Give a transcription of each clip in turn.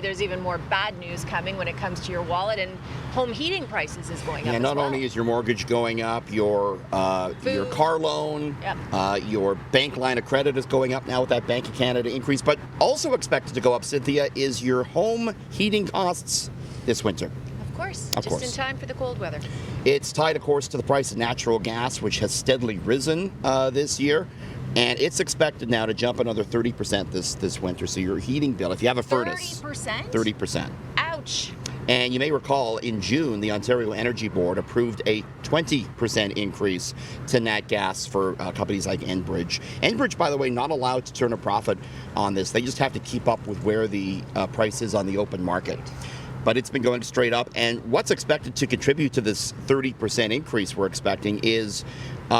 There's even more bad news coming when it comes to your wallet, and home heating prices is going up. And not as well. only is your mortgage going up, your car loan, your bank line of credit is going up now with that Bank of Canada increase, but also expected to go up, Cynthia, is your home heating costs this winter. Of course, Of just course. in time for the cold weather. It's tied, of course, to the price of natural gas, which has steadily risen this year. And it's expected now to jump another 30% this winter. So your heating bill, if you have a furnace, 30%? 30%. Ouch. And you may recall in June, the Ontario Energy Board approved a 20% increase to nat gas for companies like Enbridge. Enbridge, by the way, not allowed to turn a profit on this. They just have to keep up with where the price is on the open market. But it's been going straight up. And what's expected to contribute to this 30% increase we're expecting is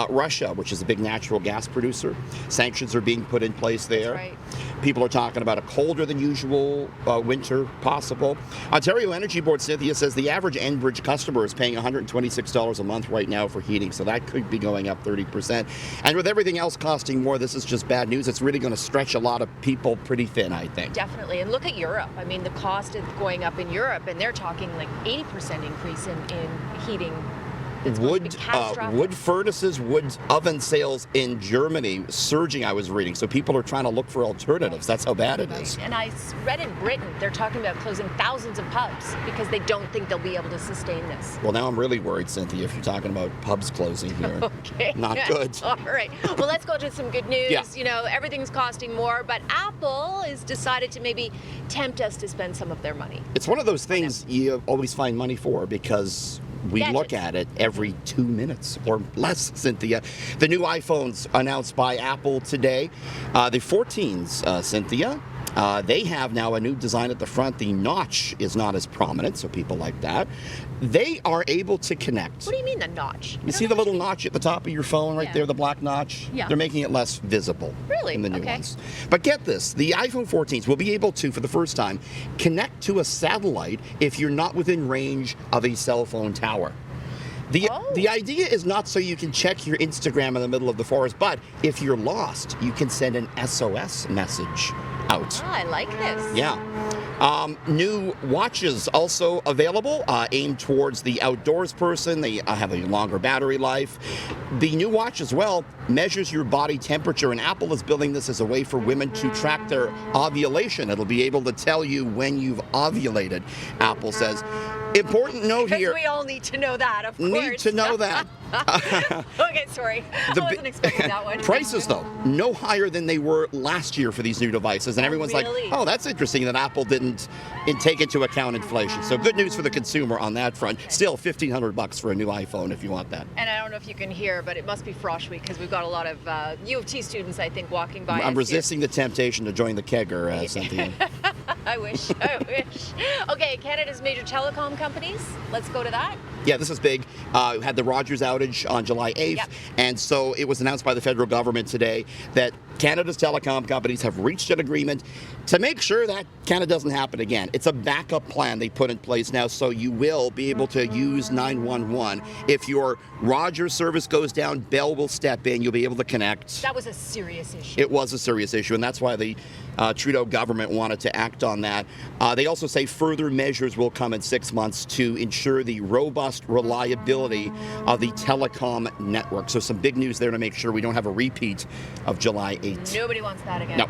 Russia, which is a big natural gas producer. Sanctions are being put in place there. That's right. People are talking about a colder than usual winter possible. Ontario Energy Board, Cynthia, says the average Enbridge customer is paying $126 a month right now for heating, so that could be going up 30%. And with everything else costing more, this is just bad news. It's really going to stretch a lot of people pretty thin, I think. Definitely. And look at Europe. I mean, the cost is going up in Europe, and they're talking like 80% increase in heating. It's going to be catastrophic. Wood furnaces, wood oven sales in Germany surging, I was reading. So people are trying to look for alternatives. That's how bad it is. And I read in Britain, they're talking about closing thousands of pubs because they don't think they'll be able to sustain this. Well, now I'm really worried, Cynthia, if you're talking about pubs closing here. Okay. Not good. All right. Well, let's go to some good news. Yeah. You know, everything's costing more, but Apple has decided to maybe tempt us to spend some of their money. It's one of those things you always find money for because we look at it every 2 minutes or less, Cynthia. The new iPhones announced by Apple today, the 14s, Cynthia. They have now a new design at the front. The notch is not as prominent, so people like that. They are able to connect. What do you mean the notch? You see the little notch at the top of your phone right Yeah. there, the black notch? Yeah. They're making it less visible Really? in the new Okay. ones. But get this, the iPhone 14s will be able to, for the first time, connect to a satellite if you're not within range of a cell phone tower. The idea is not so you can check your Instagram in the middle of the forest, but if you're lost, you can send an SOS message out. I like this. Yeah. New watches also available, aimed towards the outdoors person. They have a longer battery life. The new watch as well measures your body temperature, and Apple is building this as a way for women to track their ovulation. It'll be able to tell you when you've ovulated, Apple says. Important note here. Because we all need to know that, of course. Need to know that. Okay, sorry. I wasn't expecting that one. Prices, though, no higher than they were last year for these new devices. And everyone's really? like, oh, that's interesting that Apple didn't take into account inflation. So good news for the consumer on that front. Still $1,500 for a new iPhone if you want that. And I don't know if you can hear, but it must be Frosh Week because we've got a lot of U of T students, I think, walking by. I'm us resisting the temptation to join the kegger, Cynthia. here. I wish. Okay, Canada's major telecom companies. Let's go to that. Yeah, this is big. Had the Rogers outage on July 8th, Yep. and so it was announced by the federal government today that Canada's telecom companies have reached an agreement to make sure that kind of doesn't happen again. It's a backup plan they put in place now, so you will be able to use 911. If your Rogers service goes down, Bell will step in. You'll be able to connect. That was a serious issue. It was a serious issue, and that's why the Trudeau government wanted to act on that. They also say further measures will come in 6 months to ensure the robust reliability of the telecom network. So some big news there to make sure we don't have a repeat of July 8th. Nobody wants that again. No.